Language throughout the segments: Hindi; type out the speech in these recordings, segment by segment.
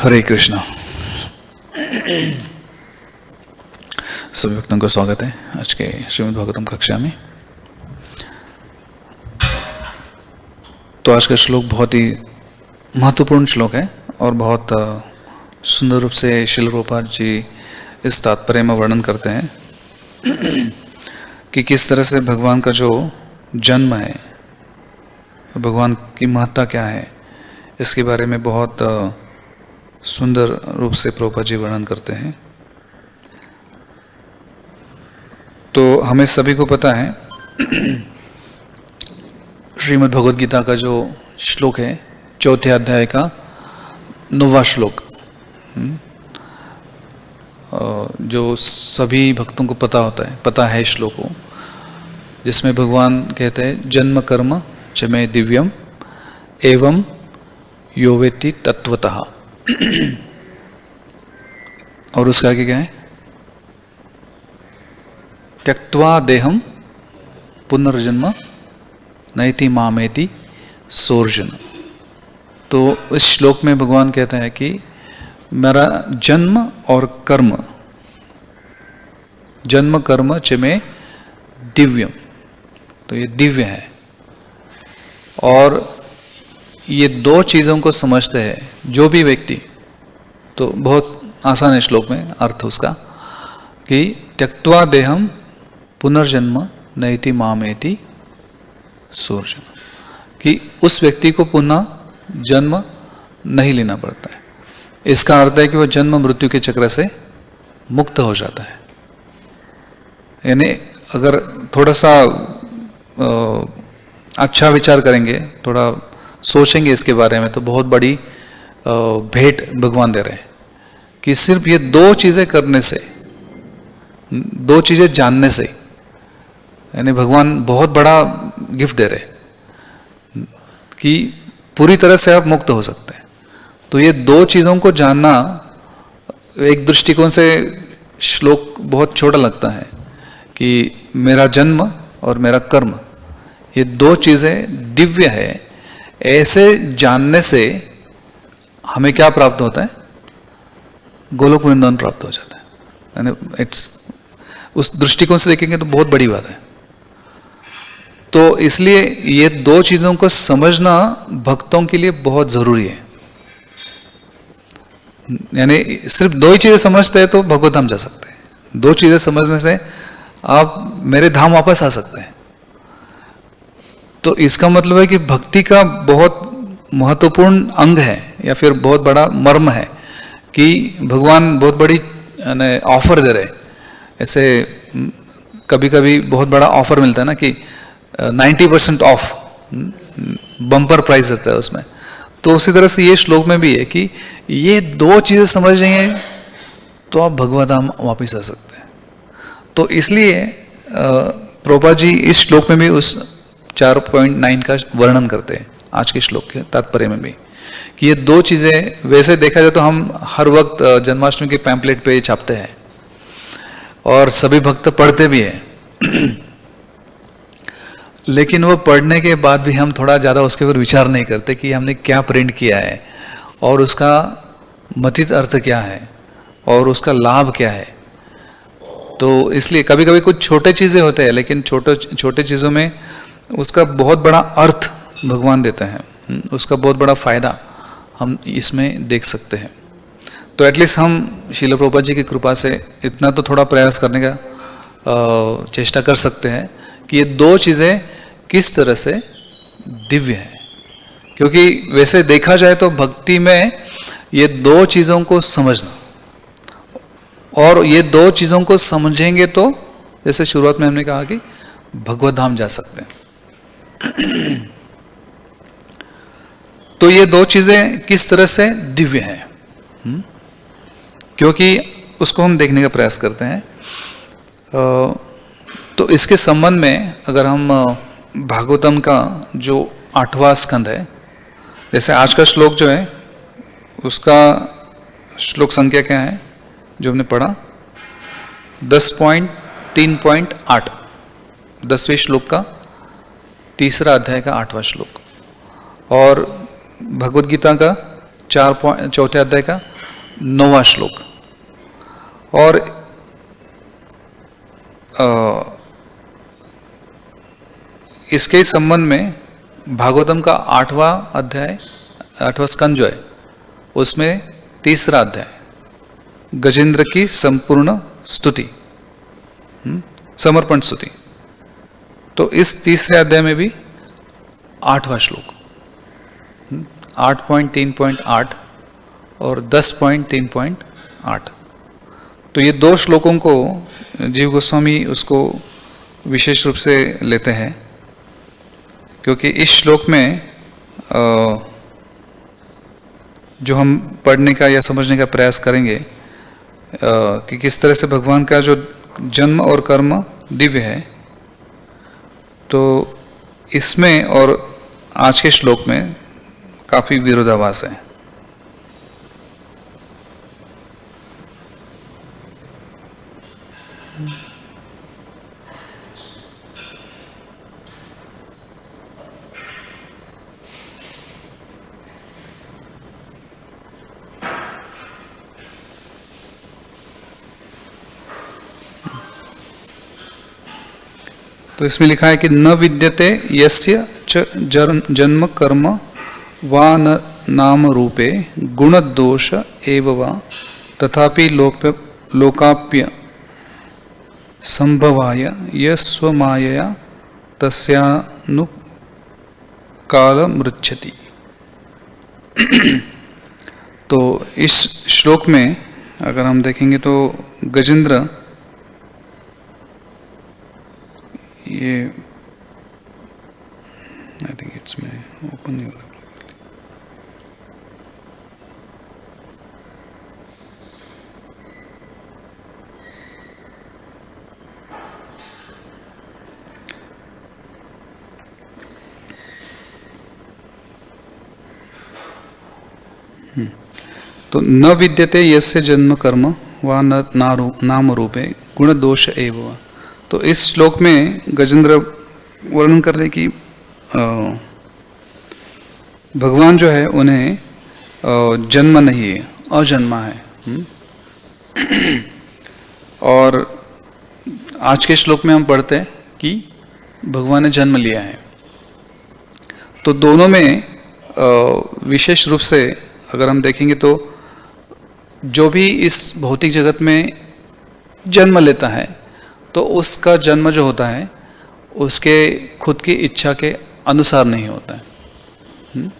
हरे कृष्णा। सभी भक्तों को स्वागत है आज के श्रीमद् भागवतम कक्षा में। तो आज का श्लोक बहुत ही महत्वपूर्ण श्लोक है और बहुत सुंदर रूप से श्रील प्रभुपाद जी इस तात्पर्य में वर्णन करते हैं कि किस तरह से भगवान का जो जन्म है, भगवान की महत्ता क्या है, इसके बारे में बहुत सुंदर रूप से प्रभुपाद जी वर्णन करते हैं। तो हमें सभी को पता है श्रीमद् भगवद गीता का जो श्लोक है, चौथे अध्याय का 9वां श्लोक, जो सभी भक्तों को पता है श्लोक को, जिसमें भगवान कहते हैं जन्म कर्म च मे दिव्यम एवं यो वेत्ति तत्वतः। और उसका आगे क्या है? त्यक्त्वा देहम पुनर्जन्म नैति मामेति सोर्जन। तो इस श्लोक में भगवान कहते हैं कि मेरा जन्म और कर्म, जन्म कर्म च में दिव्यम, तो ये दिव्य है। और ये दो चीज़ों को समझते हैं जो भी व्यक्ति, तो बहुत आसान है श्लोक में अर्थ उसका कि त्यक्त्वा देहम पुनर्जन्म नैति मामेति सोर्जन, कि उस व्यक्ति को पुनः जन्म नहीं लेना पड़ता है। इसका अर्थ है कि वह जन्म मृत्यु के चक्र से मुक्त हो जाता है। यानी अगर थोड़ा सा अच्छा विचार करेंगे, थोड़ा सोचेंगे इसके बारे में, तो बहुत बड़ी भेंट भगवान दे रहे हैं कि सिर्फ ये दो चीज़ें करने से, दो चीज़ें जानने से, यानी भगवान बहुत बड़ा गिफ्ट दे रहे हैं कि पूरी तरह से आप मुक्त हो सकते हैं। तो ये दो चीज़ों को जानना एक दृष्टिकोण से श्लोक बहुत छोटा लगता है कि मेरा जन्म और मेरा कर्म, ये दो चीज़ें दिव्य है। ऐसे जानने से हमें क्या प्राप्त होता है? गोलोक वृंदावन प्राप्त हो जाता है। यानी इट्स, उस दृष्टिकोण से देखेंगे तो बहुत बड़ी बात है। तो इसलिए ये दो चीज़ों को समझना भक्तों के लिए बहुत ज़रूरी है। यानी सिर्फ दो ही चीज़ें समझते हैं तो भगवत धाम जा सकते हैं। दो चीज़ें समझने से आप मेरे धाम वापस आ सकते हैं। तो इसका मतलब है कि भक्ति का बहुत महत्वपूर्ण अंग है या फिर बहुत बड़ा मर्म है कि भगवान बहुत बड़ी ऑफर दे रहे। ऐसे कभी कभी बहुत बड़ा ऑफर मिलता है ना कि 90% ऑफ, बम्पर प्राइस रहता है उसमें। तो उसी तरह से ये श्लोक में भी है कि ये दो चीज़ें समझ जाएंगे तो आप भगवत धाम वापिस आ सकते हैं। तो इसलिए प्रभुपाद जी इस श्लोक में भी उस 4.9 का वर्णन करते हैं आज के श्लोक के तात्पर्य में भी, कि ये दो चीज़ें, वैसे देखा जाए तो हम हर वक्त जन्माष्टमी के पैम्पलेट पे छापते हैं और सभी भक्त पढ़ते भी हैं लेकिन वो पढ़ने के बाद भी हम थोड़ा ज़्यादा उसके ऊपर विचार नहीं करते कि हमने क्या प्रिंट किया है और उसका मथित अर्थ क्या है और उसका लाभ क्या है। तो इसलिए कभी कभी कुछ छोटे चीज़ें होते हैं, लेकिन छोटे चीज़ों में उसका बहुत बड़ा अर्थ भगवान देते हैं, उसका बहुत बड़ा फायदा हम इसमें देख सकते हैं। तो एटलीस्ट हम श्रील प्रभुपाद जी की कृपा से इतना तो थोड़ा प्रयास करने का चेष्टा कर सकते हैं कि ये दो चीज़ें किस तरह से दिव्य है। क्योंकि वैसे देखा जाए तो भक्ति में ये दो चीज़ों को समझना, और ये दो चीज़ों को समझेंगे तो जैसे शुरुआत में हमने कहा कि भगवत धाम जा सकते हैं। तो ये दो चीजें किस तरह से दिव्य हैं, क्योंकि उसको हम देखने का प्रयास करते हैं। तो इसके संबंध में अगर हम भागवतम का जो 8वां स्कंद है, जैसे आज का श्लोक जो है उसका श्लोक संख्या क्या है जो हमने पढ़ा? 10.3.8, 10वें श्लोक का तीसरा अध्याय का 8वां श्लोक, और भगवद गीता का चौथे अध्याय का 9वां श्लोक। और इसके संबंध में भागवतम का 8वां अध्याय, 8वां स्कंद जो है, उसमें 3रा अध्याय गजेंद्र की संपूर्ण स्तुति, समर्पण स्तुति। तो इस 3रे अध्याय में भी 8वां श्लोक 8.3.8 और 10.3.8, तो ये 2 श्लोकों को जीव गोस्वामी उसको विशेष रूप से लेते हैं, क्योंकि इस श्लोक में जो हम पढ़ने का या समझने का प्रयास करेंगे कि किस तरह से भगवान का जो जन्म और कर्म दिव्य है, तो इसमें और आज के श्लोक में काफी विरोधाभास है। तो इसमें लिखा है कि न विद्यते यस्य च जन्म कर्म वा न नाम रूपे गुण दोष एव वा तथापि लोकाप्य संभवाय यस्वमायया तस्यानु काल मृच्छति। तो इस श्लोक में अगर हम देखेंगे तो गजेंद्र ये आई थिंक इट्स में ओपन नहीं हो रहा। तो न विद्यते यस्य जन्म कर्म वा नाम रूपे गुण दोष एव। तो इस श्लोक में गजेंद्र वर्णन कर रहे कि भगवान जो है उन्हें जन्म नहीं है, अजन्मा है। और आज के श्लोक में हम पढ़ते हैं कि भगवान ने जन्म लिया है। तो दोनों में विशेष रूप से अगर हम देखेंगे तो जो भी इस भौतिक जगत में जन्म लेता है तो उसका जन्म जो होता है उसके खुद की इच्छा के अनुसार नहीं होता है।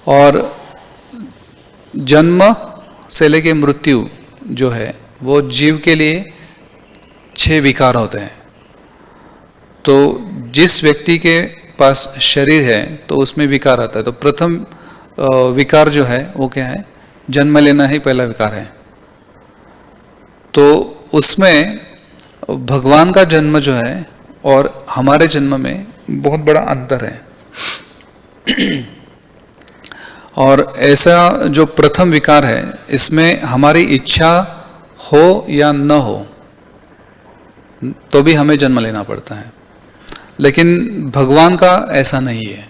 और जन्म से लेके मृत्यु जो है वो जीव के लिए 6 विकार होते हैं। तो जिस व्यक्ति के पास शरीर है तो उसमें विकार आता है। तो प्रथम विकार जो है वो क्या है? जन्म लेना ही पहला विकार है। तो उसमें भगवान का जन्म जो है और हमारे जन्म में बहुत बड़ा अंतर है। और ऐसा जो प्रथम विकार है इसमें हमारी इच्छा हो या न हो तो भी हमें जन्म लेना पड़ता है। लेकिन भगवान का ऐसा नहीं है।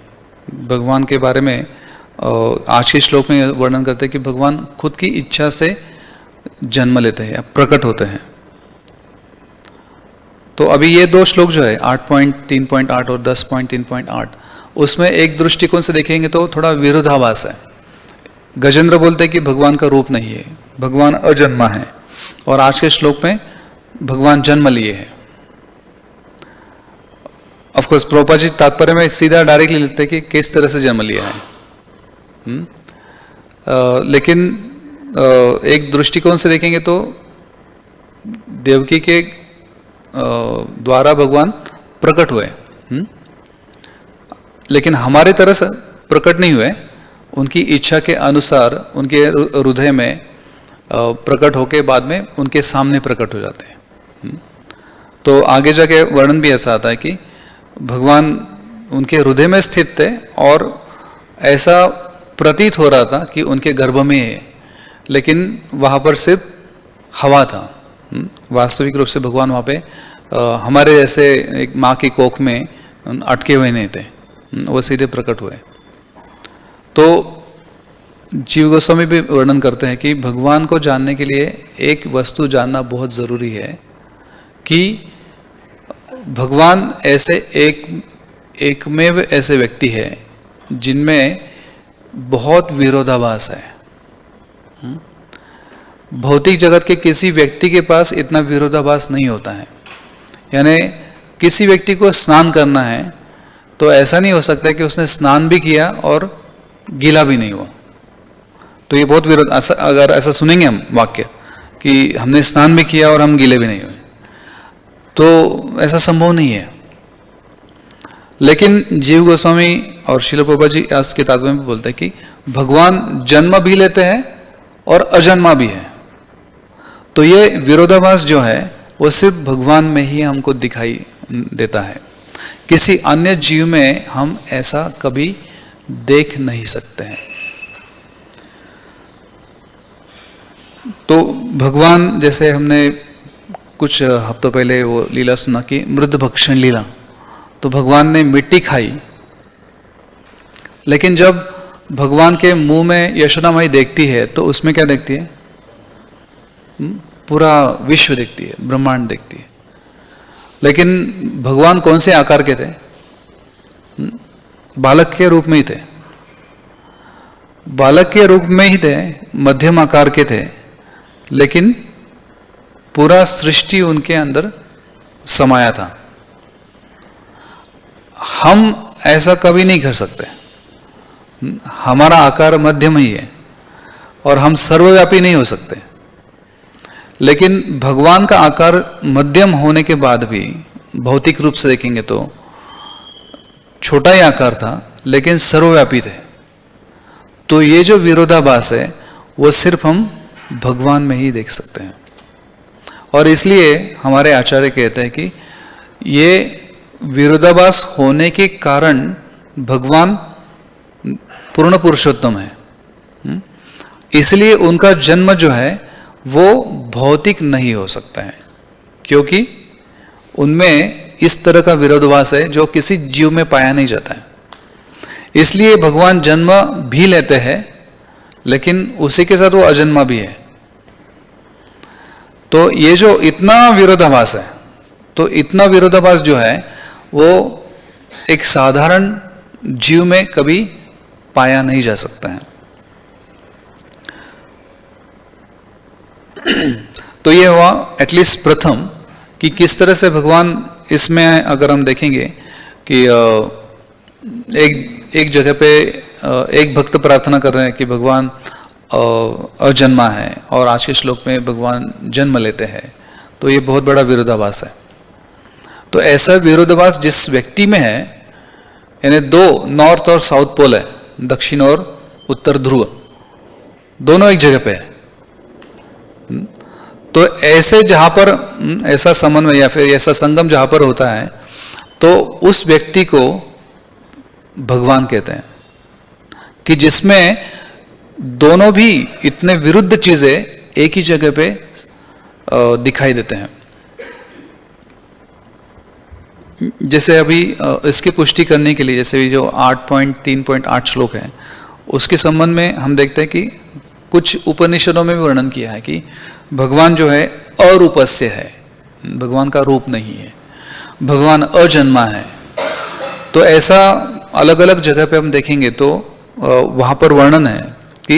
भगवान के बारे में आज के श्लोक में वर्णन करते हैं कि भगवान खुद की इच्छा से जन्म लेते हैं या प्रकट होते हैं। तो अभी ये 2 श्लोक जो है 8.3.8 और 10.3.8 उसमें एक दृष्टिकोण से देखेंगे तो थोड़ा विरोधाभास है। गजेंद्र बोलते हैं कि भगवान का रूप नहीं है, भगवान अजन्मा है। और आज के श्लोक में भगवान जन्म लिए हैं। ऑफ कोर्स प्रभुपाद जी तात्पर्य में सीधा डायरेक्टली लिखते हैं कि किस तरह से जन्म लिया है। लेकिन एक दृष्टिकोण से देखेंगे तो देवकी के द्वारा भगवान प्रकट हुए, लेकिन हमारे तरह से प्रकट नहीं हुए। उनकी इच्छा के अनुसार उनके हृदय में प्रकट होके बाद में उनके सामने प्रकट हो जाते हैं। तो आगे जाके वर्णन भी ऐसा आता है कि भगवान उनके हृदय में स्थित थे और ऐसा प्रतीत हो रहा था कि उनके गर्भ में है, लेकिन वहाँ पर सिर्फ हवा था। वास्तविक रूप से भगवान वहाँ पे हमारे जैसे एक माँ की कोख में अटके हुए नहीं थे, वो सीधे प्रकट हुए। तो जीव गोस्वामी भी वर्णन करते हैं कि भगवान को जानने के लिए एक वस्तु जानना बहुत जरूरी है कि भगवान ऐसे एकमेव ऐसे व्यक्ति है जिनमें बहुत विरोधाभास है। भौतिक जगत के किसी व्यक्ति के पास इतना विरोधाभास नहीं होता है। यानी किसी व्यक्ति को स्नान करना है तो ऐसा नहीं हो सकता कि उसने स्नान भी किया और गीला भी नहीं हुआ, तो ये बहुत विरोध। अगर ऐसा सुनेंगे हम वाक्य कि हमने स्नान भी किया और हम गीले भी नहीं हुए, तो ऐसा संभव नहीं है। लेकिन जीव गोस्वामी और श्रील प्रभुपाद जी आज के तात्पर्य में बोलते हैं कि भगवान जन्म भी लेते हैं और अजन्मा भी है। तो ये विरोधाभास जो है वो सिर्फ भगवान में ही हमको दिखाई देता है, किसी अन्य जीव में हम ऐसा कभी देख नहीं सकते हैं। तो भगवान, जैसे हमने कुछ हफ्तों पहले वो लीला सुना कि मृद भक्षण लीला, तो भगवान ने मिट्टी खाई, लेकिन जब भगवान के मुंह में यशोदा माई देखती है तो उसमें क्या देखती है? पूरा विश्व देखती है, ब्रह्मांड देखती है। लेकिन भगवान कौन से आकार के थे? बालक के रूप में ही थे, बालक के रूप में ही थे, मध्यम आकार के थे, लेकिन पूरा सृष्टि उनके अंदर समाया था। हम ऐसा कभी नहीं कर सकते, हमारा आकार मध्यम ही है और हम सर्वव्यापी नहीं हो सकते। लेकिन भगवान का आकार मध्यम होने के बाद भी भौतिक रूप से देखेंगे तो छोटा ही आकार था, लेकिन सर्वव्यापी थे। तो ये जो विरोधाभास है वो सिर्फ हम भगवान में ही देख सकते हैं। और इसलिए हमारे आचार्य कहते हैं कि ये विरोधाभास होने के कारण भगवान पूर्ण पुरुषोत्तम है, इसलिए उनका जन्म जो है वो भौतिक नहीं हो सकता है, क्योंकि उनमें इस तरह का विरोधाभास है जो किसी जीव में पाया नहीं जाता है। इसलिए भगवान जन्म भी लेते हैं, लेकिन उसी के साथ वो अजन्मा भी है। तो ये जो इतना विरोधाभास है, तो इतना विरोधाभास जो है वो एक साधारण जीव में कभी पाया नहीं जा सकता है। तो ये हुआ एटलीस्ट प्रथम कि किस तरह से भगवान इसमें, अगर हम देखेंगे कि एक जगह पे एक भक्त प्रार्थना कर रहे हैं कि भगवान अजन्मा है, और आज के श्लोक में भगवान जन्म लेते हैं, तो ये बहुत बड़ा विरोधाभास है। तो ऐसा विरोधाभास जिस व्यक्ति में है, यानी दो नॉर्थ और साउथ पोल है, दक्षिण और उत्तर ध्रुव दोनों एक जगह पे है, तो ऐसे जहां पर ऐसा समन्वय या फिर ऐसा संगम जहां पर होता है, तो उस व्यक्ति को भगवान कहते हैं कि जिसमें दोनों भी इतने विरुद्ध चीजें एक ही जगह पे दिखाई देते हैं। जैसे अभी इसकी पुष्टि करने के लिए, जैसे जो 8.3.8 श्लोक है, उसके संबंध में हम देखते हैं कि कुछ उपनिषदों में भी वर्णन किया है कि भगवान जो है अरूपस्य है, भगवान का रूप नहीं है, भगवान अजन्मा है। तो ऐसा अलग अलग जगह पे हम देखेंगे तो वहां पर वर्णन है कि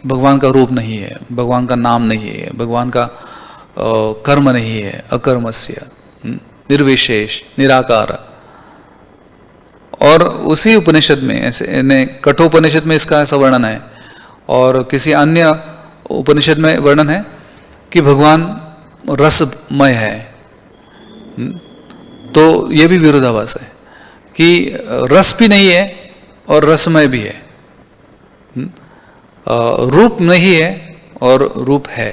भगवान का रूप नहीं है, भगवान का नाम नहीं है, भगवान का कर्म नहीं है, अकर्मस्य, निर्विशेष, निराकार। और उसी उपनिषद में ऐसे कठोपनिषद में इसका ऐसा वर्णन है, और किसी अन्य उपनिषद में वर्णन है कि भगवान रसमय है। तो ये भी विरोधाभास है कि रस भी नहीं है और रसमय भी है, रूप नहीं है और रूप है।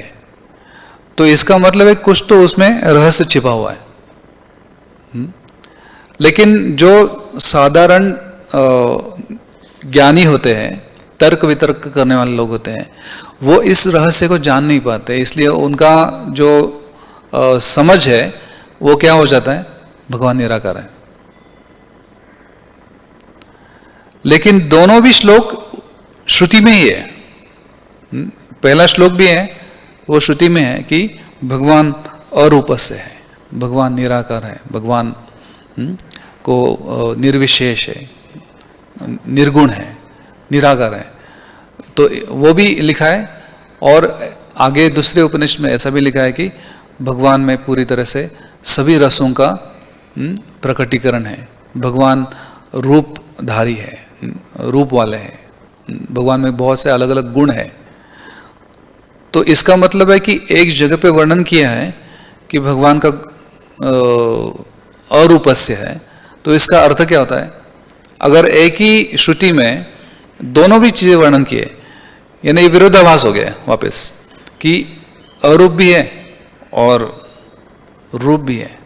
तो इसका मतलब है कुछ तो उसमें रहस्य छिपा हुआ है। लेकिन जो साधारण ज्ञानी होते हैं, तर्क वितर्क करने वाले लोग होते हैं, वो इस रहस्य को जान नहीं पाते, इसलिए उनका जो समझ है वो क्या हो जाता है? भगवान निराकार है। लेकिन दोनों भी श्लोक श्रुति में ही है, पहला श्लोक भी है, वो श्रुति में है कि भगवान अरूपस्य है, भगवान निराकार है, भगवान को निर्विशेष है, निर्गुण है, निराकार है। तो वो भी लिखा है। और आगे दूसरे उपनिषद में ऐसा भी लिखा है कि भगवान में पूरी तरह से सभी रसों का प्रकटीकरण है, भगवान रूपधारी है, रूप वाले हैं, भगवान में बहुत से अलग अलग गुण है। तो इसका मतलब है कि एक जगह पे वर्णन किया है कि भगवान का अरूपस्य है, तो इसका अर्थ क्या होता है? अगर एक ही श्रुति में दोनों भी चीजें वर्णन किए, यानी ये विरोधाभास हो गया वापस कि अरूप भी है और रूप भी है।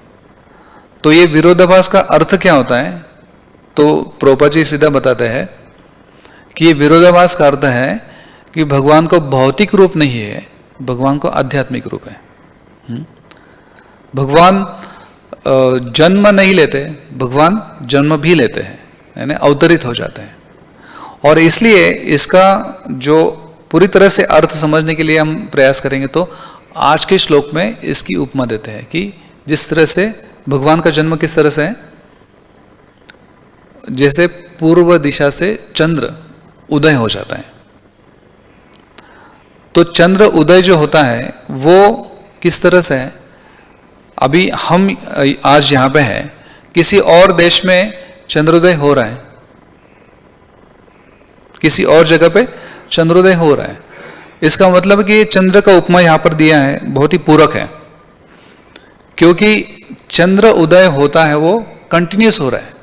तो ये विरोधाभास का अर्थ क्या होता है? तो प्रभुपाद जी सीधा बताते हैं कि ये विरोधाभास का अर्थ है कि भगवान को भौतिक रूप नहीं है, भगवान को आध्यात्मिक रूप है। भगवान जन्म नहीं लेते, भगवान जन्म भी लेते हैं, यानी अवतरित हो जाते हैं। और इसलिए इसका जो पूरी तरह से अर्थ समझने के लिए हम प्रयास करेंगे तो आज के श्लोक में इसकी उपमा देते हैं कि जिस तरह से भगवान का जन्म किस तरह से है, जैसे पूर्व दिशा से चंद्र उदय हो जाता है। तो चंद्र उदय जो होता है वो किस तरह से है? अभी हम आज यहां पे है, किसी और देश में चंद्रोदय हो रहा है, किसी और जगह पे चंद्रोदय हो रहा है। इसका मतलब कि चंद्र का उपमा यहां पर दिया है बहुत ही पूरक है, क्योंकि चंद्र उदय होता है वो कंटिन्यूस हो रहा है।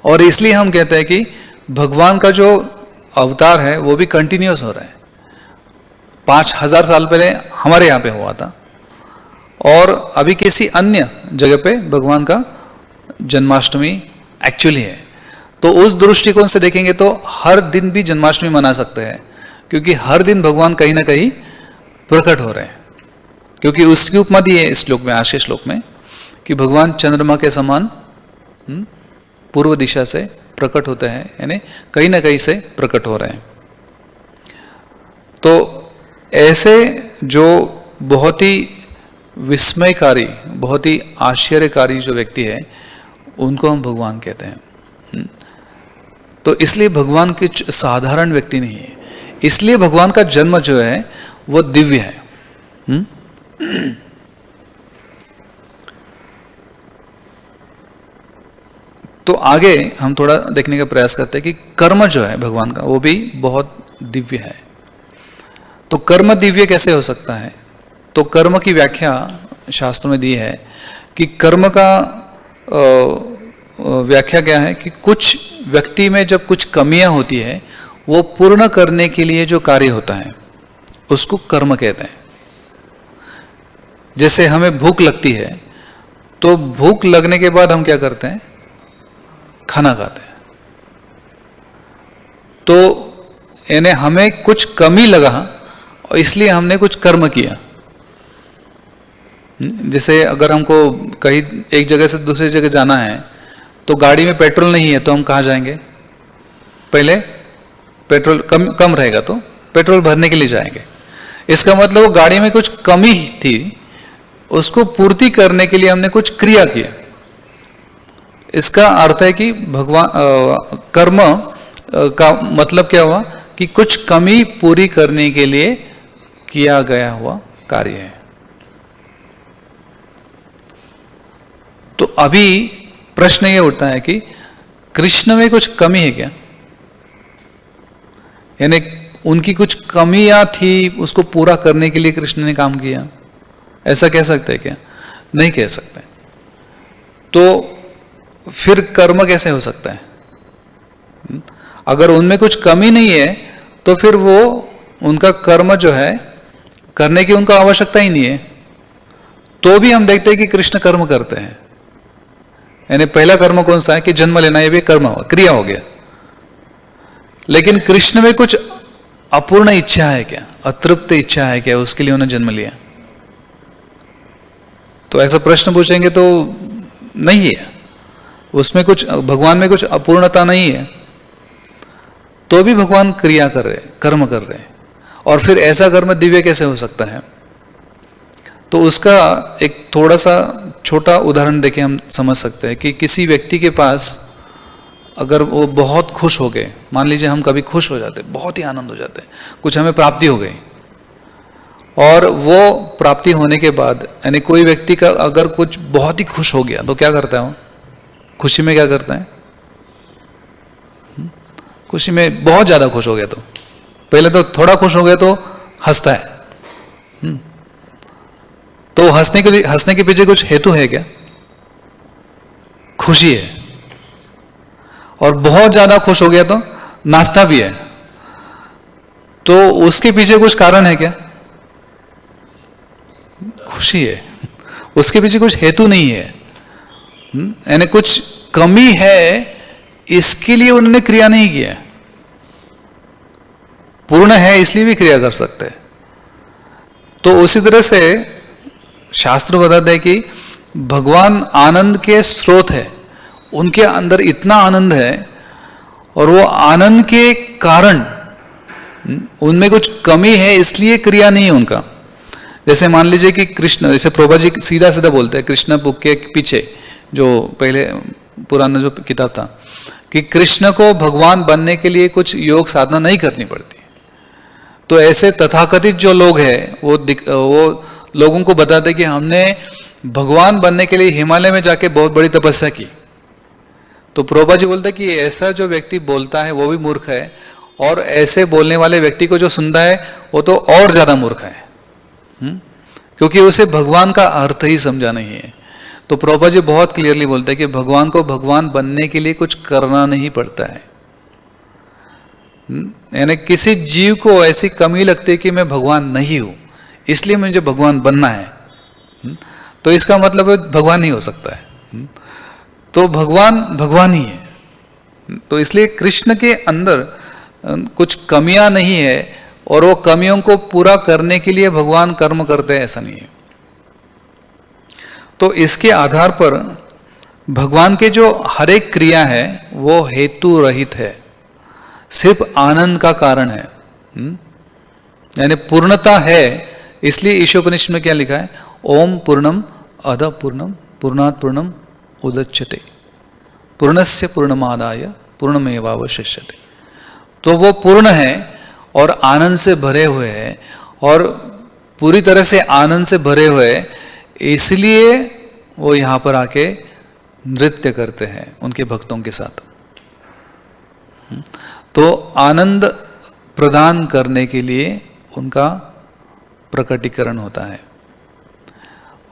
और इसलिए हम कहते हैं कि भगवान का जो अवतार है वो भी कंटिन्यूस हो रहा है। 5000 साल पहले हमारे यहाँ पे हुआ था और अभी किसी अन्य जगह पे भगवान का जन्माष्टमी एक्चुअली है। तो उस दृष्टिकोण से देखेंगे तो हर दिन भी जन्माष्टमी मना सकते हैं, क्योंकि हर दिन भगवान कहीं ना कहीं प्रकट हो रहे हैं। क्योंकि उसकी उपमा दी है इस श्लोक में, आज के श्लोक में, कि भगवान चंद्रमा के समान पूर्व दिशा से प्रकट होते हैं, यानी कहीं ना कहीं से प्रकट हो रहे हैं। तो ऐसे जो बहुत ही विस्मयकारी, बहुत ही आश्चर्यकारी जो व्यक्ति है, उनको हम भगवान कहते हैं। तो इसलिए भगवान कुछ साधारण व्यक्ति नहीं है, इसलिए भगवान का जन्म जो है वो दिव्य है। तो आगे हम थोड़ा देखने का प्रयास करते हैं कि कर्म जो है भगवान का वो भी बहुत दिव्य है। तो कर्म दिव्य कैसे हो सकता है? तो कर्म की व्याख्या शास्त्रों में दी है कि कर्म का व्याख्या क्या है कि कुछ व्यक्ति में जब कुछ कमियां होती है वो पूर्ण करने के लिए जो कार्य होता है उसको कर्म कहते हैं। जैसे हमें भूख लगती है तो भूख लगने के बाद हम क्या करते हैं? खाना खाते हैं। तो यानी हमें कुछ कमी लगा और इसलिए हमने कुछ कर्म किया। जैसे अगर हमको कहीं एक जगह से दूसरी जगह जाना है तो गाड़ी में पेट्रोल नहीं है तो हम कहाँ जाएंगे? पहले पेट्रोल कम रहेगा तो पेट्रोल भरने के लिए जाएंगे। इसका मतलब वो गाड़ी में कुछ कमी थी, उसको पूर्ति करने के लिए हमने कुछ क्रिया किया। इसका अर्थ है कि भगवान कर्म का मतलब क्या हुआ कि कुछ कमी पूरी करने के लिए किया गया हुआ कार्य है। तो अभी प्रश्न ये उठता है कि कृष्ण में कुछ कमी है क्या? यानी उनकी कुछ कमियां थी, उसको पूरा करने के लिए कृष्ण ने काम किया, ऐसा कह सकते हैं क्या? नहीं कह सकते। तो फिर कर्म कैसे हो सकता है? अगर उनमें कुछ कमी नहीं है तो फिर वो उनका कर्म जो है करने की उनको आवश्यकता ही नहीं है। तो भी हम देखते हैं कि कृष्ण कर्म करते हैं। यानी पहला कर्म कौन सा है कि जन्म लेना, ये भी कर्म हुआ, क्रिया हो गया। लेकिन कृष्ण में कुछ अपूर्ण इच्छा है क्या? अतृप्त इच्छा है क्या? उसके लिए उन्होंने जन्म लिया? तो ऐसा प्रश्न पूछेंगे तो नहीं है। उसमें कुछ, भगवान में कुछ अपूर्णता नहीं है। तो भी भगवान क्रिया कर रहे, कर्म कर रहे हैं, और फिर ऐसा कर्म दिव्य कैसे हो सकता है? तो उसका एक थोड़ा सा छोटा उदाहरण देके हम समझ सकते हैं कि किसी व्यक्ति के पास अगर वो बहुत खुश हो गए, मान लीजिए हम कभी खुश हो जाते, बहुत ही आनंद हो जाते, कुछ हमें प्राप्ति हो गई, और वो प्राप्ति होने के बाद यानी कोई व्यक्ति का अगर कुछ बहुत ही खुश हो गया तो क्या करता है वो? खुशी में क्या करता है? खुशी में बहुत ज्यादा खुश हो गया तो पहले तो थोड़ा खुश हो गया तो हंसता है। तो हंसने के पीछे कुछ हेतु है क्या? खुशी है। और बहुत ज्यादा खुश हो गया तो नाचता भी है, तो उसके पीछे कुछ कारण है क्या? खुशी है, उसके पीछे कुछ हेतु नहीं है, यानी कुछ कमी है, इसके लिए उन्होंने क्रिया नहीं किया। पूर्ण है इसलिए भी क्रिया कर सकते हैं। तो उसी तरह से शास्त्र बताते हैं कि भगवान आनंद के स्रोत है, उनके अंदर इतना आनंद है, और वो आनंद के कारण उनमें कुछ कमी है इसलिए क्रिया नहीं है उनका। जैसे मान लीजिए कि कृष्ण, जैसे प्रभा जी सीधा सीधा बोलते हैं कृष्ण बुक के पीछे जो पहले पुराना जो किताब था, कि कृष्ण को भगवान बनने के लिए कुछ योग साधना नहीं करनी पड़ती। तो ऐसे तथाकथित जो लोग हैं वो लोगों को बताते कि हमने भगवान बनने के लिए हिमालय में जाके बहुत बड़ी तपस्या की। तो प्रभुपाद जी बोलते कि ऐसा जो व्यक्ति बोलता है वो भी मूर्ख है, और ऐसे बोलने वाले व्यक्ति को जो सुनता है वो तो और ज्यादा मूर्ख है, क्योंकि उसे भगवान का अर्थ ही समझा नहीं है। तो प्रभुपाद जी बहुत क्लियरली बोलते हैं कि भगवान को भगवान बनने के लिए कुछ करना नहीं पड़ता है। यानी किसी जीव को ऐसी कमी लगती है कि मैं भगवान नहीं हूं, इसलिए मुझे भगवान बनना है, तो इसका मतलब भगवान नहीं हो सकता है। तो भगवान भगवान ही है। तो इसलिए कृष्ण के अंदर कुछ कमियां नहीं है, और वो कमियों को पूरा करने के लिए भगवान कर्म करते हैं, ऐसा नहीं है। तो इसके आधार पर भगवान के जो हर एक क्रिया है वो हेतु रहित है, सिर्फ आनंद का कारण है, यानी पूर्णता है। इसलिए ईशोपनिषद में क्या लिखा है? ओम पूर्णम अध पूर्णम पूर्णात् पूर्णम उदच्यते पूर्णस्य पूर्णमादाय पूर्णमेवावशिष्यते। तो वो पूर्ण है और आनंद से भरे हुए हैं, और पूरी तरह से आनंद से भरे हुए, इसलिए वो यहाँ पर आके नृत्य करते हैं उनके भक्तों के साथ। तो आनंद प्रदान करने के लिए उनका प्रकटीकरण होता है,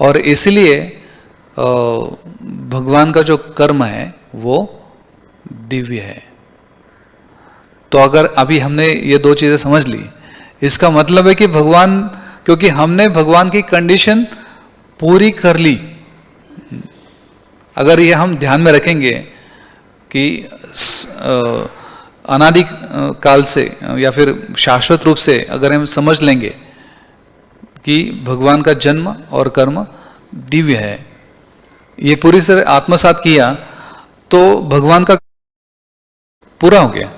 और इसलिए भगवान का जो कर्म है वो दिव्य है। तो अगर अभी हमने ये दो चीजें समझ ली, इसका मतलब है कि भगवान, क्योंकि हमने भगवान की कंडीशन पूरी कर ली। अगर ये हम ध्यान में रखेंगे कि अनादि काल से या फिर शाश्वत रूप से अगर हम समझ लेंगे कि भगवान का जन्म और कर्म दिव्य है, ये पूरी तरह आत्मसात किया, तो भगवान का पूरा हो गया।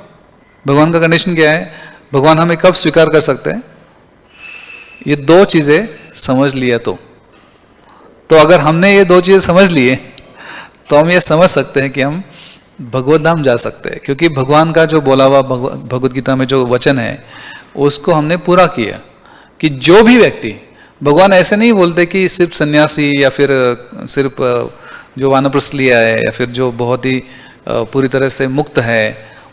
भगवान का कंडीशन क्या है? भगवान हमें कब स्वीकार कर सकते हैं? ये दो चीजें समझ लिया तो अगर हमने ये दो चीजें समझ लिए तो हम ये समझ सकते हैं कि हम भगवत धाम जा सकते हैं, क्योंकि भगवान का जो बोला हुआ भगवत गीता में जो वचन है उसको हमने पूरा किया कि जो भी व्यक्ति, भगवान ऐसे नहीं बोलते कि सिर्फ सन्यासी या फिर सिर्फ जो वानप्रस्थ लिया है या फिर जो बहुत ही पूरी तरह से मुक्त है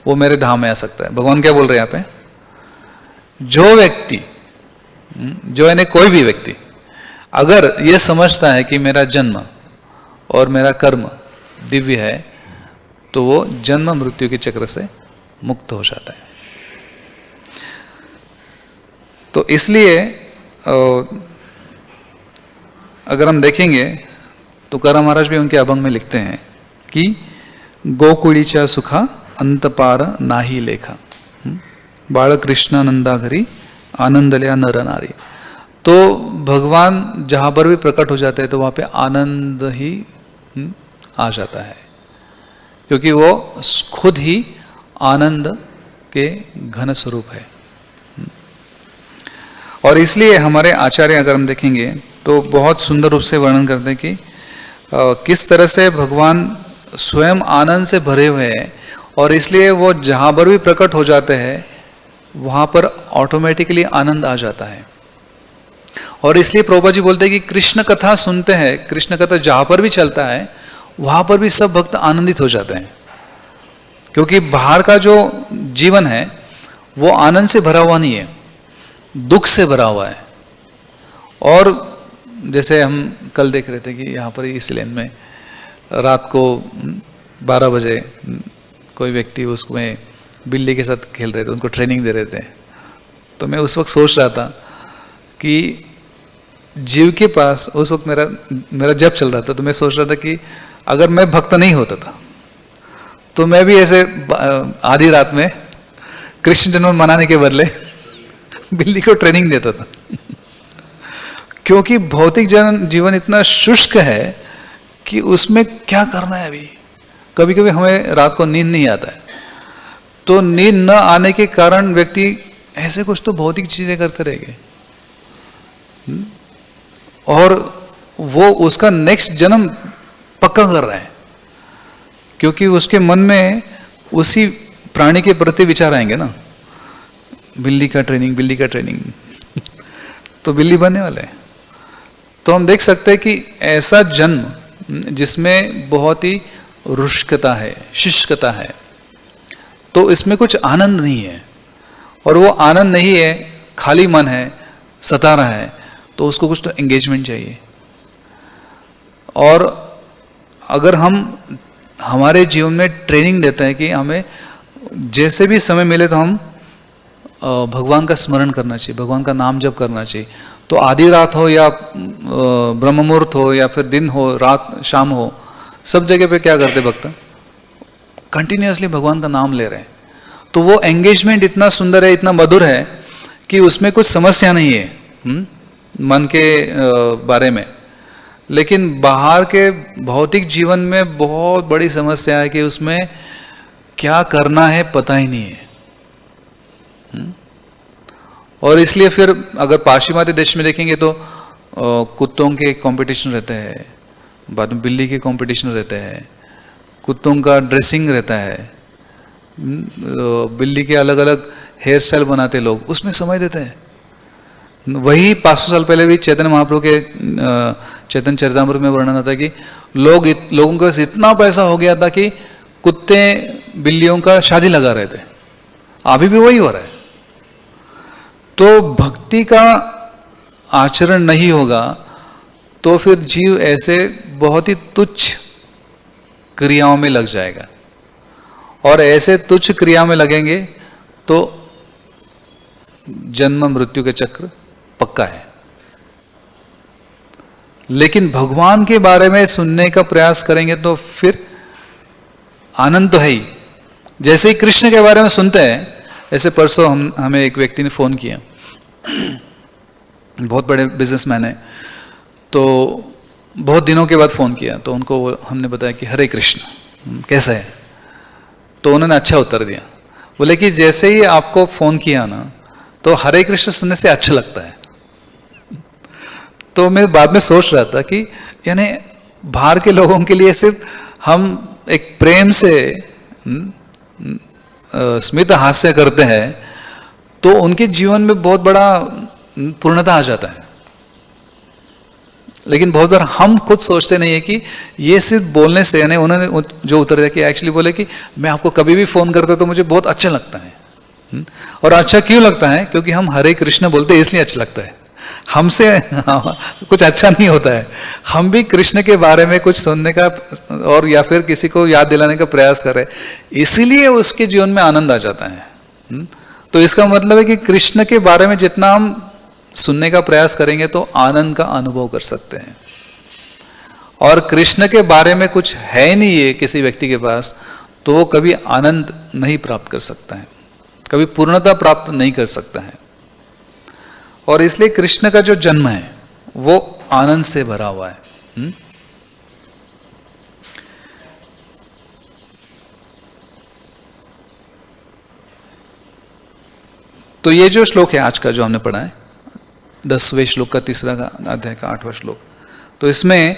वो मेरे धाम में आ सकता है। भगवान क्या बोल रहे हैं यहाँ पे? जो व्यक्ति, जो यानी कोई भी व्यक्ति अगर ये समझता है कि मेरा जन्म और मेरा कर्म दिव्य है, तो वो जन्म मृत्यु के चक्र से मुक्त हो जाता है। तो इसलिए अगर हम देखेंगे तो तुकाराम महाराज भी उनके अभंग में लिखते हैं कि गोकुळीच्या सुखा अंतपार नाही लेखा, बाळ कृष्णानंदा घरी आनंदल्या नर नारी। तो भगवान जहां पर भी प्रकट हो जाते हैं तो वहां पे आनंद ही आ जाता है, क्योंकि वो खुद ही आनंद के घन स्वरूप है। और इसलिए हमारे आचार्य अगर हम देखेंगे तो बहुत सुंदर रूप से वर्णन करते हैं कि किस तरह से भगवान स्वयं आनंद से भरे हुए हैं, और इसलिए वो जहाँ पर भी प्रकट हो जाते हैं वहाँ पर ऑटोमेटिकली आनंद आ जाता है। और इसलिए प्रभुपाद जी बोलते हैं कि कृष्ण कथा सुनते हैं, कृष्ण कथा जहाँ पर भी चलता है वहाँ पर भी सब भक्त आनंदित हो जाते हैं, क्योंकि बाहर का जो जीवन है वो आनंद से भरा हुआ नहीं है, दुख से भरा हुआ है। और जैसे हम कल देख रहे थे कि यहाँ पर इस लेन में रात को 12 बजे कोई व्यक्ति उसमें बिल्ली के साथ खेल रहे थे, उनको ट्रेनिंग दे रहे थे। तो मैं उस वक्त सोच रहा था कि जीव के पास उस वक्त मेरा जप चल रहा था, तो मैं सोच रहा था कि अगर मैं भक्त नहीं होता था तो मैं भी ऐसे आधी रात में कृष्ण जन्म मनाने के बदले बिल्ली को ट्रेनिंग देता था। क्योंकि भौतिक जीवन इतना शुष्क है कि उसमें क्या करना है। अभी कभी कभी हमें रात को नींद नहीं आता है, तो नींद न आने के कारण व्यक्ति ऐसे कुछ तो भौतिक चीजें करते रह गए, और वो उसका नेक्स्ट जन्म पक्का कर रहा है, क्योंकि उसके मन में उसी प्राणी के प्रति विचार आएंगे ना, बिल्ली का ट्रेनिंग, बिल्ली का ट्रेनिंग तो बिल्ली बनने वाला है। तो हम देख सकते हैं कि ऐसा जन्म जिसमें बहुत ही रुष्कता है, शुष्कता है, तो इसमें कुछ आनंद नहीं है, और वो आनंद नहीं है, खाली मन है, सता रहा है, तो उसको कुछ तो एंगेजमेंट चाहिए। और अगर हम हमारे जीवन में ट्रेनिंग देते हैं कि हमें जैसे भी समय मिले तो हम भगवान का स्मरण करना चाहिए, भगवान का नाम जप करना चाहिए, तो आधी रात हो या ब्रह्म मुहूर्त हो या फिर दिन हो, रात शाम हो, सब जगह पे क्या करते भक्त कंटिन्यूअसली भगवान का नाम ले रहे हैं। तो वो एंगेजमेंट इतना सुंदर है, इतना मधुर है कि उसमें कुछ समस्या नहीं है मन के बारे में। लेकिन बाहर के भौतिक जीवन में बहुत बड़ी समस्या है कि उसमें क्या करना है पता ही नहीं है। और इसलिए फिर अगर पाश्चिमात्य देश में देखेंगे तो कुत्तों के कंपटीशन रहते हैं, बाद में बिल्ली के कंपटीशन रहते हैं, कुत्तों का ड्रेसिंग रहता है, बिल्ली के अलग अलग हेयर स्टाइल बनाते लोग, उसमें समय देते हैं। वही 500 साल पहले भी चैतन्य महाप्रभु के चैतन्य चरितामृत में वर्णन आता है कि लोगों के पास इतना पैसा हो गया था कि कुत्ते बिल्लियों का शादी लगा रहे थे। अभी भी वही हो रहा है। तो भक्ति का आचरण नहीं होगा तो फिर जीव ऐसे बहुत ही तुच्छ क्रियाओं में लग जाएगा, और ऐसे तुच्छ क्रिया में लगेंगे तो जन्म मृत्यु के चक्र पक्का है। लेकिन भगवान के बारे में सुनने का प्रयास करेंगे तो फिर आनंद तो है ही। जैसे ही कृष्ण के बारे में सुनते हैं, ऐसे परसों हमें एक व्यक्ति ने फोन किया, बहुत बड़े बिजनेसमैन है, तो बहुत दिनों के बाद फोन किया, तो उनको हमने बताया कि हरे कृष्ण कैसा है, तो उन्होंने अच्छा उत्तर दिया। बोले कि जैसे ही आपको फोन किया ना, तो हरे कृष्ण सुनने से अच्छा लगता है। तो मैं बाद में सोच रहा था कि यानी बाहर के लोगों के लिए सिर्फ हम एक प्रेम से स्मित हास्य करते हैं तो उनके जीवन में बहुत बड़ा पूर्णता आ जाता है। लेकिन बहुत बार हम खुद सोचते नहीं है कि ये सिर्फ बोलने से, यानी उन्होंने जो उत्तर दिया कि एक्चुअली बोले कि मैं आपको कभी भी फोन करता तो मुझे बहुत अच्छा लगता है। और अच्छा क्यों लगता है? क्योंकि हम हरे कृष्ण बोलते हैं इसलिए अच्छा लगता है। हमसे कुछ अच्छा नहीं होता है। हम भी कृष्ण के बारे में कुछ सुनने का और या फिर किसी को याद दिलाने का प्रयास करें, इसीलिए उसके जीवन में आनंद आ जाता है। तो इसका मतलब है कि कृष्ण के बारे में जितना हम सुनने का प्रयास करेंगे तो आनंद का अनुभव कर सकते हैं। और कृष्ण के बारे में कुछ है नहीं है किसी व्यक्ति के पास, तो वो कभी आनंद नहीं प्राप्त कर सकता है, कभी पूर्णता प्राप्त नहीं कर सकता है। और इसलिए कृष्ण का जो जन्म है वो आनंद से भरा हुआ है। तो ये जो श्लोक है आज का जो हमने पढ़ा है, 10वें श्लोक का 3रा अध्याय का 8वां श्लोक, तो इसमें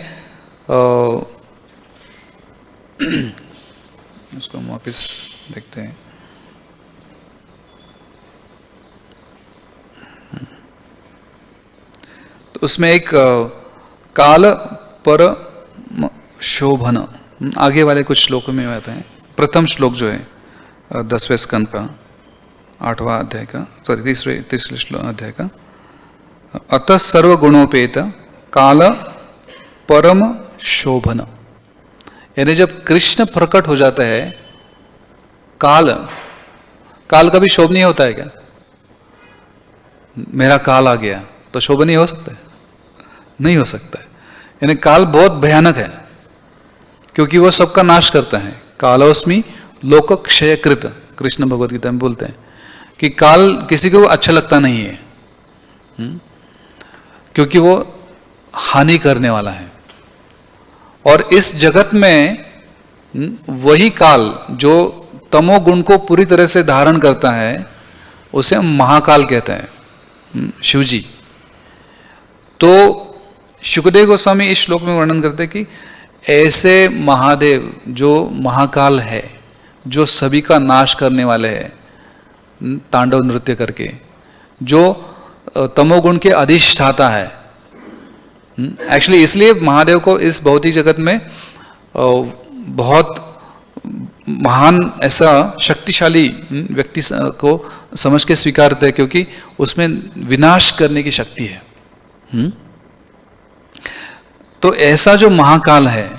उसको हम वापिस देखते हैं। तो उसमें एक काल पर शोभन, आगे वाले कुछ श्लोकों में आता है। प्रथम श्लोक जो है 10वें स्कंद का 8वां अध्याय का, सॉरी तीसरे अध्याय का, अतः सर्व गुणोपेत काल परम शोभन, यानी जब कृष्ण प्रकट हो जाता है, काल कभी शोभनीय होता है क्या? मेरा काल आ गया तो शोभनीय हो सकता है? नहीं हो सकता है। यानी काल बहुत भयानक है, क्योंकि वो सबका नाश करता है। कालोस्मि लोक क्षयकृत, कृष्ण भगवद गीता में बोलते हैं कि काल किसी को अच्छा लगता नहीं है, क्योंकि वो हानि करने वाला है। और इस जगत में वही काल जो तमोगुण को पूरी तरह से धारण करता है, उसे हम महाकाल कहते हैं, शिवजी। तो शुकदेव गोस्वामी इस श्लोक में वर्णन करते हैं कि ऐसे महादेव जो महाकाल है, जो सभी का नाश करने वाले हैं तांडव नृत्य करके, जो तमोगुण के अधिष्ठाता है। एक्चुअली इसलिए महादेव को इस भौतिक जगत में बहुत महान ऐसा शक्तिशाली व्यक्ति को समझ के स्वीकारते हैं, क्योंकि उसमें विनाश करने की शक्ति है। तो ऐसा जो महाकाल है,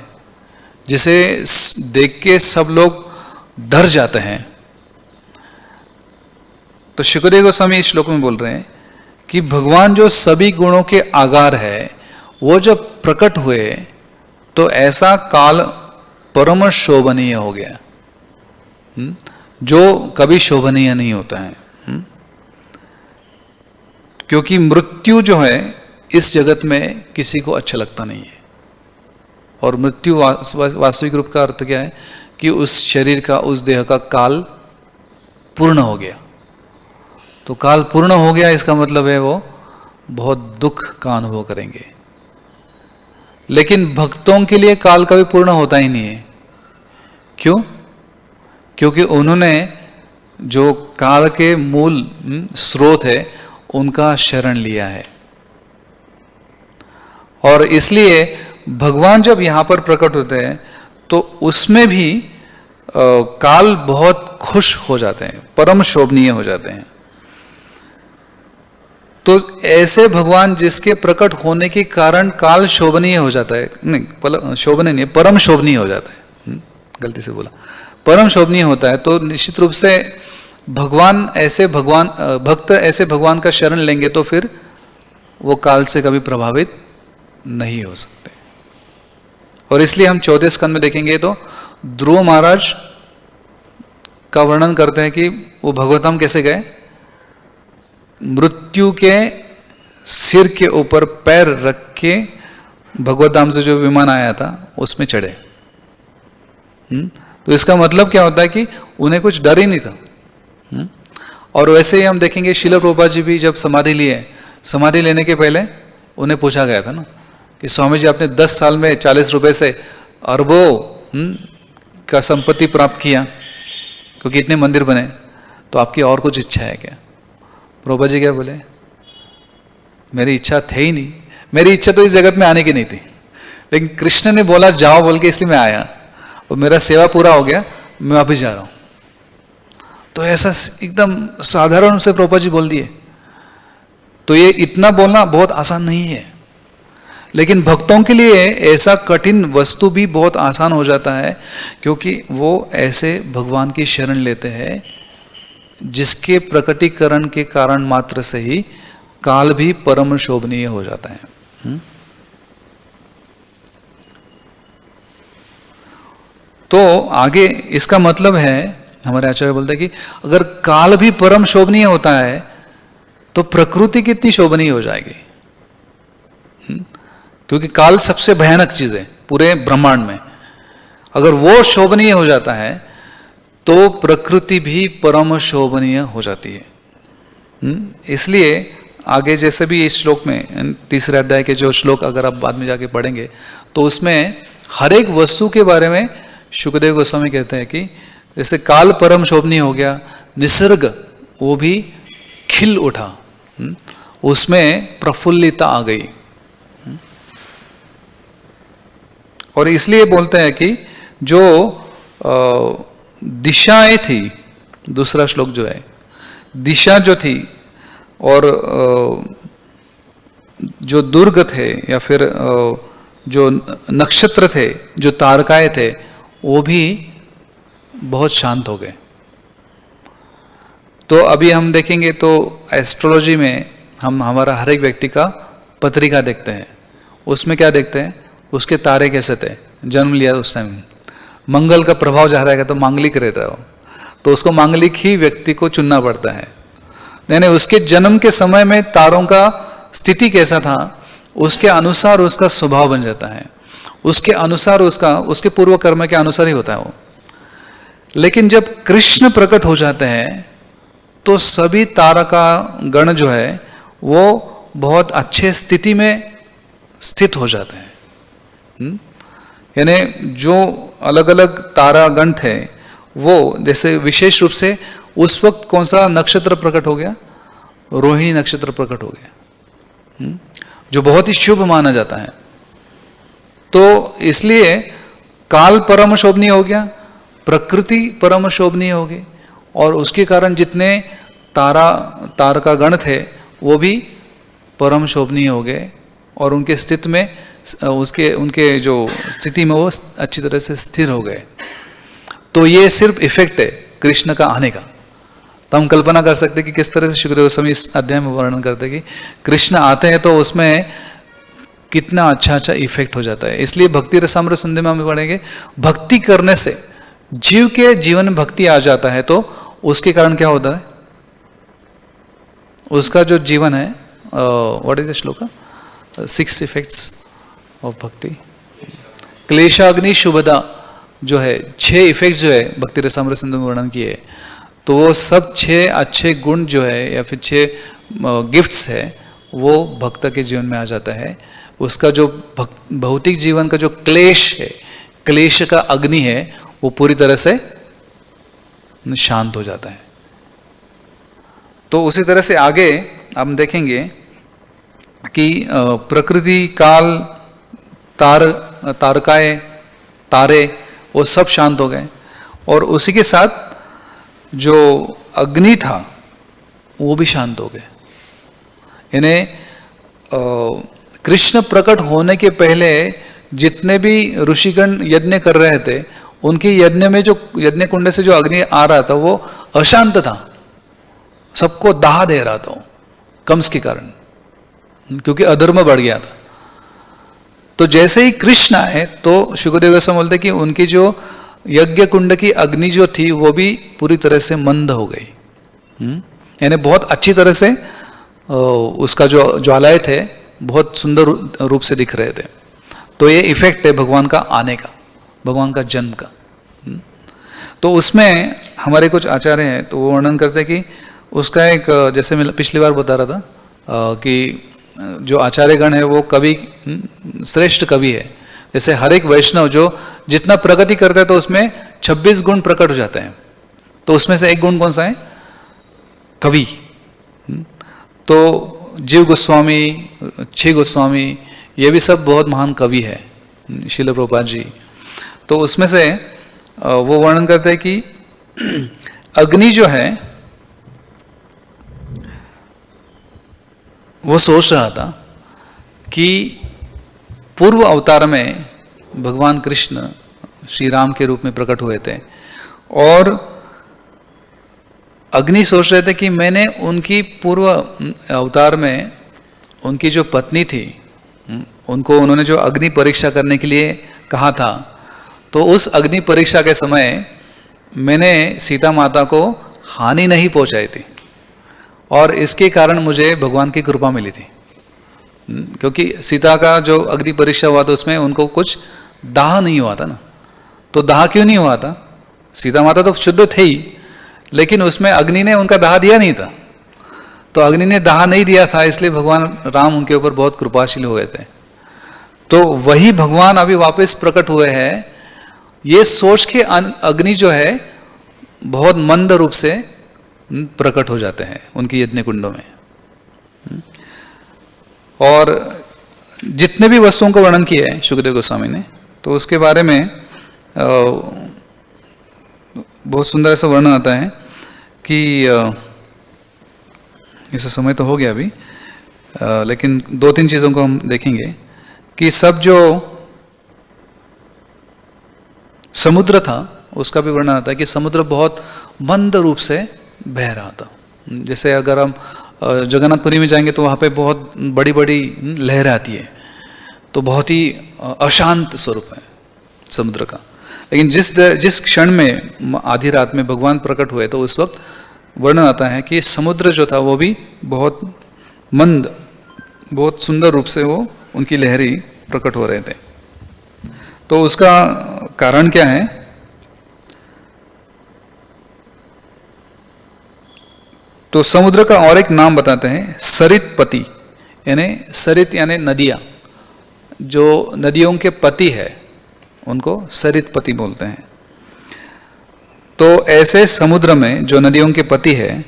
जिसे देख के सब लोग डर जाते हैं, तो शुकदेव गोस्वामी इस श्लोक में बोल रहे हैं कि भगवान जो सभी गुणों के आगार है, वो जब प्रकट हुए तो ऐसा काल परम शोभनीय हो गया, जो कभी शोभनीय नहीं होता है। क्योंकि मृत्यु जो है इस जगत में किसी को अच्छा लगता नहीं है। और मृत्यु वास्तविक रूप का अर्थ क्या है कि उस शरीर का, उस देह का काल पूर्ण हो गया। तो काल पूर्ण हो गया, इसका मतलब है वो बहुत दुख का अनुभव करेंगे। लेकिन भक्तों के लिए काल कभी पूर्ण होता ही नहीं है। क्यों? क्योंकि उन्होंने जो काल के मूल स्रोत है उनका शरण लिया है। और इसलिए भगवान जब यहां पर प्रकट होते हैं तो उसमें भी काल बहुत खुश हो जाते हैं, परम शोभनीय हो जाते हैं। तो ऐसे भगवान जिसके प्रकट होने के कारण काल शोभनीय हो जाता है, नहीं शोभनीय नहीं, परम शोभनीय हो जाता है, गलती से बोला, परम शोभनीय होता है। तो निश्चित रूप से भक्त ऐसे भगवान का शरण लेंगे तो फिर वो काल से कभी प्रभावित नहीं हो सकते। और इसलिए हम 14 स्कंद में देखेंगे तो ध्रुव महाराज का वर्णन करते हैं कि वो भगवतम कैसे गए, मृत्यु के सिर के ऊपर पैर रख के भगवत धाम से जो विमान आया था उसमें चढ़े। तो इसका मतलब क्या होता है कि उन्हें कुछ डर ही नहीं था। और वैसे ही हम देखेंगे श्रील प्रभुपाद जी भी जब समाधि लिए, समाधि लेने के पहले उन्हें पूछा गया था ना कि स्वामी जी आपने 10 साल में 40 रुपए से अरबों का संपत्ति प्राप्त किया, क्योंकि इतने मंदिर बने, तो आपकी और कुछ इच्छा है क्या? प्रभुपाद जी क्या बोले, मेरी इच्छा थे ही नहीं, मेरी इच्छा तो इस जगत में आने की नहीं थी, लेकिन कृष्ण ने बोला जाओ बोल के इसलिए मैं आया, और मेरा सेवा पूरा हो गया, मैं वापिस जा रहा हूं। तो ऐसा एकदम साधारण से प्रभुपाद जी बोल दिए। तो ये इतना बोलना बहुत आसान नहीं है, लेकिन भक्तों के लिए ऐसा कठिन वस्तु भी बहुत आसान हो जाता है, क्योंकि वो ऐसे भगवान की शरण लेते हैं जिसके प्रकटीकरण के कारण मात्र से ही काल भी परम शोभनीय हो जाता है। तो आगे इसका मतलब है, हमारे आचार्य बोलते हैं कि अगर काल भी परम शोभनीय होता है तो प्रकृति कितनी शोभनीय हो जाएगी। क्योंकि काल सबसे भयानक चीज है पूरे ब्रह्मांड में। अगर वो शोभनीय हो जाता है तो प्रकृति भी परम शोभनीय हो जाती है। इसलिए आगे जैसे भी इस श्लोक में, तीसरे अध्याय के जो श्लोक अगर आप बाद में जाके पढ़ेंगे तो उसमें हर एक वस्तु के बारे में शुकदेव गोस्वामी कहते हैं कि जैसे काल परम शोभनीय हो गया, निसर्ग वो भी खिल उठा, उसमें प्रफुल्लिता आ गई। और इसलिए बोलते हैं कि जो दिशाएं थी, दूसरा श्लोक जो है, दिशा जो थी और जो दुर्ग थे या फिर जो नक्षत्र थे, जो तारकाएं थे, वो भी बहुत शांत हो गए। तो अभी हम देखेंगे तो एस्ट्रोलॉजी में हम हमारा हर एक व्यक्ति का पत्रिका देखते हैं, उसमें क्या देखते हैं, उसके तारे कैसे थे, जन्म लिया उस टाइम मंगल का प्रभाव जा रहेगा तो मांगलिक रहता है वो, तो उसको मांगलिक ही व्यक्ति को चुनना पड़ता है। यानी उसके जन्म के समय में तारों का स्थिति कैसा था, उसके अनुसार उसका स्वभाव बन जाता है, उसके अनुसार उसके पूर्व कर्म के अनुसार ही होता है वो। लेकिन जब कृष्ण प्रकट हो जाते हैं तो सभी तारा का गण जो है वो बहुत अच्छे स्थिति में स्थित हो जाते हैं। यानी जो अलग अलग तारा गण थे वो जैसे विशेष रूप से उस वक्त कौन सा नक्षत्र प्रकट हो गया, रोहिणी नक्षत्र प्रकट हो गया, जो बहुत ही शुभ माना जाता है। तो इसलिए काल परम शोभनीय हो गया, प्रकृति परम शोभनीय हो गई, और उसके कारण जितने तारका गण थे वो भी परम शोभनीय हो गए और उनके स्थिति में उनके जो स्थिति में वो अच्छी तरह से स्थिर हो गए। तो ये सिर्फ इफेक्ट है कृष्ण का आने का। तो हम कल्पना कर सकते हैं कि किस तरह से शुक्रदेव गोस्वामी इस अध्याय में वर्णन करते हैं कि कृष्ण आते हैं तो उसमें कितना अच्छा इफेक्ट हो जाता है। इसलिए भक्ति रसामृत संधि में हम पढ़ेंगे, भक्ति करने से जीव के जीवन में भक्ति आ जाता है तो उसके कारण क्या होता है, उसका जो जीवन है, व्हाट इज द श्लोक, 6 इफेक्ट्स ऑफ भक्ति, क्लेशाग्नि शुभदा जो है, 6 इफेक्ट जो है भक्ति रसामृत सिंधु में वर्णन किए, तो वो सब 6 अच्छे गुण जो है या फिर 6 गिफ्ट्स है वो भक्त के जीवन में आ जाता है। उसका जो भौतिक जीवन का जो क्लेश है, क्लेश का अग्नि है, वो पूरी तरह से शांत हो जाता है। तो उसी तरह से आगे हम देखेंगे कि प्रकृति, काल, तारकाएं, तारे वो सब शांत हो गए, और उसी के साथ जो अग्नि था वो भी शांत हो गए। इन्हें कृष्ण प्रकट होने के पहले जितने भी ऋषिगण यज्ञ कर रहे थे, उनके यज्ञ में जो यज्ञ कुंड से जो अग्नि आ रहा था वो अशांत था, सबको दाह दे रहा था कंस के कारण, क्योंकि अधर्म बढ़ गया था। तो जैसे ही कृष्ण आए तो शुक्रदेव गोस्वामी बोलते कि उनकी जो यज्ञ कुंड की अग्नि जो थी वो भी पूरी तरह से मंद हो गई, यानी बहुत अच्छी तरह से उसका जो ज्वालाएं थे बहुत सुंदर रूप से दिख रहे थे। तो ये इफेक्ट है भगवान का आने का, भगवान का जन्म का। तो उसमें हमारे कुछ आचार्य हैं तो वो वर्णन करते हैं कि उसका एक, जैसे मैं पिछली बार बता रहा था कि जो आचार्यगण है वो कवि, श्रेष्ठ कवि है। जैसे हर एक वैष्णव जो जितना प्रगति करता है तो उसमें 26 गुण प्रकट हो जाते हैं, तो उसमें से एक गुण कौन सा है, कवि। तो जीव गोस्वामी, 6 गोस्वामी, ये भी सब बहुत महान कवि है, श्रील प्रभुपाद जी। तो उसमें से वो वर्णन करते हैं कि अग्नि जो है वो सोच रहा था कि पूर्व अवतार में भगवान कृष्ण श्री राम के रूप में प्रकट हुए थे, और अग्नि सोच रहे थे कि मैंने उनकी पूर्व अवतार में उनकी जो पत्नी थी उनको उन्होंने जो अग्नि परीक्षा करने के लिए कहा था, तो उस अग्नि परीक्षा के समय मैंने सीता माता को हानि नहीं पहुंचाई थी, और इसके कारण मुझे भगवान की कृपा मिली थी। क्योंकि सीता का जो अग्नि परीक्षा हुआ था उसमें उनको कुछ दाह नहीं हुआ था ना। तो दाह क्यों नहीं हुआ था, सीता माता तो शुद्ध थे ही, लेकिन उसमें अग्नि ने उनका दाह दिया नहीं था। तो अग्नि ने दाह नहीं दिया था, इसलिए भगवान राम उनके ऊपर बहुत कृपाशील हो गए थे। तो वही भगवान अभी वापस प्रकट हुए हैं, ये सोच के अग्नि जो है बहुत मंद रूप से प्रकट हो जाते हैं उनकी यज्ञ कुंडों में। और जितने भी वस्तुओं का वर्णन किया है शुकदेव गोस्वामी ने, तो उसके बारे में बहुत सुंदर ऐसा वर्णन आता है कि ऐसा समय तो हो गया अभी, लेकिन 2-3 चीज़ों को हम देखेंगे कि सब जो समुद्र था उसका भी वर्णन आता है कि समुद्र बहुत मंद रूप से बह रहा था। जैसे अगर हम जगन्नाथपुरी में जाएंगे तो वहाँ पे बहुत बड़ी बड़ी लहरें आती है, तो बहुत ही अशांत स्वरूप है समुद्र का। लेकिन जिस क्षण में आधी रात में भगवान प्रकट हुए तो उस वक्त वर्णन आता है कि समुद्र जो था वो भी बहुत मंद, बहुत सुंदर रूप से वो उनकी लहरी प्रकट हो रहे थे। तो उसका कारण क्या है? तो समुद्र का और एक नाम बताते हैं सरितपति, यानी सरित यानी नदियाँ, जो नदियों के पति है उनको सरितपति बोलते हैं। तो ऐसे समुद्र में जो नदियों के पति है,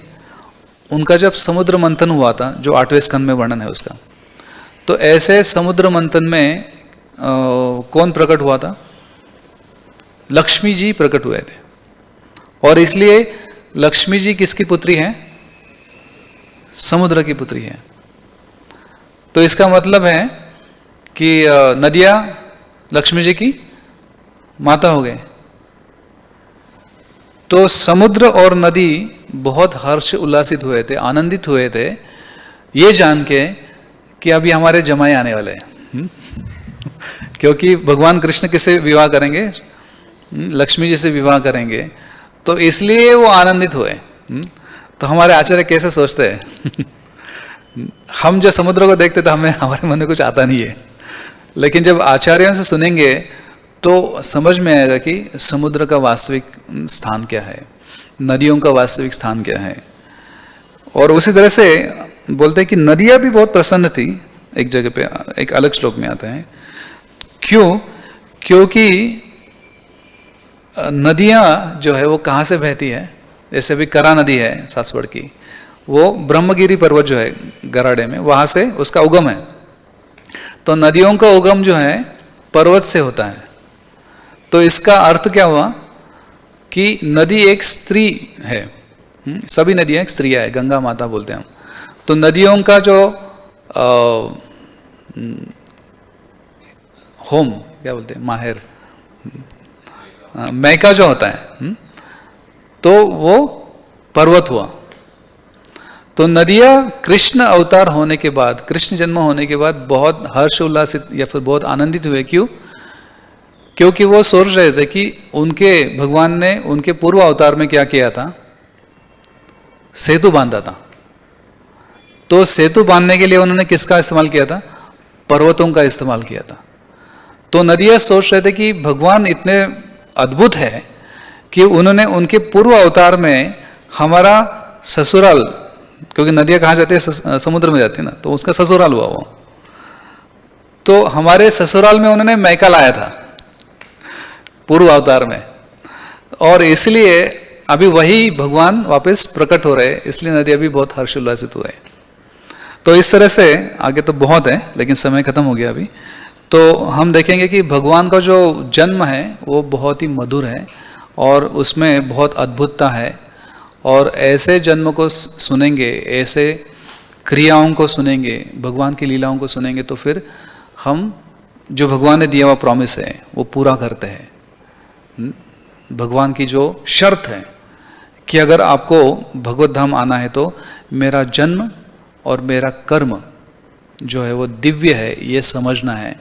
उनका जब समुद्र मंथन हुआ था, जो 8वें स्कंद में वर्णन है उसका, तो ऐसे समुद्र मंथन में कौन प्रकट हुआ था? लक्ष्मी जी प्रकट हुए थे। और इसलिए लक्ष्मी जी किसकी पुत्री हैं? समुद्र की पुत्री है। तो इसका मतलब है कि नदियाँ लक्ष्मी जी की माता हो गए। तो समुद्र और नदी बहुत हर्ष उल्लासित हुए थे, आनंदित हुए थे ये जान के कि अभी हमारे जमाई आने वाले हैं। क्योंकि भगवान कृष्ण किससे विवाह करेंगे? लक्ष्मी जी से विवाह करेंगे, तो इसलिए वो आनंदित हुए। तो हमारे आचार्य कैसे सोचते हैं? हम जो समुद्र को देखते तो हमारे मन में कुछ आता नहीं है, लेकिन जब आचार्यों से सुनेंगे तो समझ में आएगा कि समुद्र का वास्तविक स्थान क्या है, नदियों का वास्तविक स्थान क्या है। और उसी तरह से बोलते हैं कि नदियाँ भी बहुत प्रसन्न थी। एक जगह पे एक अलग श्लोक में आता है, क्यों? क्योंकि नदियाँ जो है वो कहाँ से बहती है? जैसे अभी करा नदी है सासवड़ की, वो ब्रह्मगिरी पर्वत जो है गराडे में, वहाँ से उसका उगम है। तो नदियों का उगम जो है पर्वत से होता है। तो इसका अर्थ क्या हुआ कि नदी एक स्त्री है। सभी नदियाँ एक स्त्रियाँ है, गंगा माता बोलते हैं हम। तो नदियों का जो होम क्या बोलते हैं, माहिर, मैका जो होता है, तो वो पर्वत हुआ। तो नदियाँ कृष्ण अवतार होने के बाद, कृष्ण जन्म होने के बाद बहुत हर्ष उल्लासित या फिर बहुत आनंदित हुए। क्यों? क्योंकि वो सोच रहे थे कि उनके भगवान ने उनके पूर्व अवतार में क्या किया था? सेतु बांधा था। तो सेतु बांधने के लिए उन्होंने किसका इस्तेमाल किया था? पर्वतों का इस्तेमाल किया था। तो नदियाँ सोच रहे थे कि भगवान इतने अद्भुत है कि उन्होंने उनके पूर्व अवतार में हमारा ससुराल, क्योंकि नदियाँ कहाँ जाती है? समुद्र में जाती है ना, तो उसका ससुराल हुआ वो। तो हमारे ससुराल में उन्होंने मैका लाया था पूर्व अवतार में, और इसलिए अभी वही भगवान वापस प्रकट हो रहे, इसलिए नदियाँ भी बहुत हर्षोल्लासित हुए। तो इस तरह से आगे तो बहुत है, लेकिन समय खत्म हो गया अभी। तो हम देखेंगे कि भगवान का जो जन्म है वो बहुत ही मधुर है और उसमें बहुत अद्भुतता है। और ऐसे जन्म को सुनेंगे, ऐसे क्रियाओं को सुनेंगे, भगवान की लीलाओं को सुनेंगे, तो फिर हम जो भगवान ने दिया हुआ प्रॉमिस है वो पूरा करते हैं। भगवान की जो शर्त है कि अगर आपको भगवत धाम आना है तो मेरा जन्म और मेरा कर्म जो है वो दिव्य है, ये समझना है।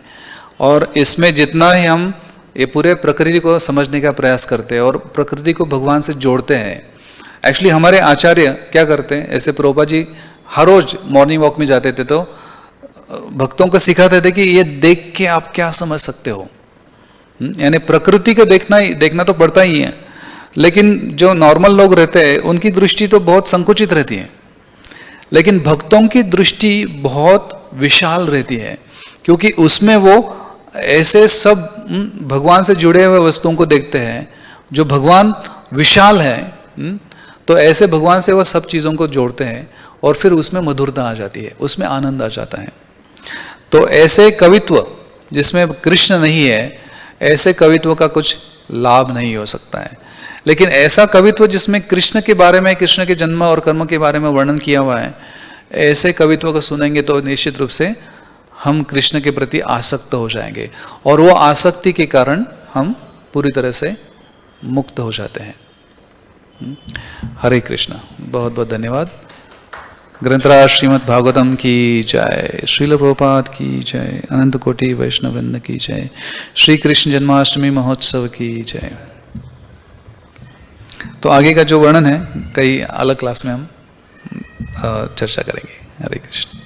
और इसमें जितना ही हम ये पूरे प्रकृति को समझने का प्रयास करते हैं और प्रकृति को भगवान से जोड़ते हैं। एक्चुअली हमारे आचार्य क्या करते हैं, ऐसे प्रभुपाद जी हर रोज मॉर्निंग वॉक में जाते थे तो भक्तों को सिखाते थे कि ये देख के आप क्या समझ सकते हो। यानी प्रकृति को देखना तो पड़ता ही है, लेकिन जो नॉर्मल लोग रहते हैं उनकी दृष्टि तो बहुत संकुचित रहती है। लेकिन भक्तों की दृष्टि बहुत विशाल रहती है, क्योंकि उसमें वो ऐसे सब भगवान से जुड़े हुए वस्तुओं को देखते हैं जो भगवान विशाल है। तो ऐसे भगवान से वो सब चीज़ों को जोड़ते हैं और फिर उसमें मधुरता आ जाती है, उसमें आनंद आ जाता है। तो ऐसे कवित्व जिसमें कृष्ण नहीं है, ऐसे कवित्व का कुछ लाभ नहीं हो सकता है। लेकिन ऐसा कवित्व जिसमें कृष्ण के बारे में, कृष्ण के जन्म और कर्म के बारे में वर्णन किया हुआ है, ऐसे कवित्व को सुनेंगे तो निश्चित रूप से हम कृष्ण के प्रति आसक्त हो जाएंगे, और वो आसक्ति के कारण हम पूरी तरह से मुक्त हो जाते हैं। हरे कृष्ण। बहुत बहुत धन्यवाद। ग्रंथराज श्रीमद् भागवतम की जय, श्रील प्रभुपाद की जय, अनंत कोटि वैष्णववृंद की जय, श्री कृष्ण जन्माष्टमी महोत्सव की जय। तो आगे का जो वर्णन है कई अलग क्लास में हम चर्चा करेंगे। हरे कृष्ण।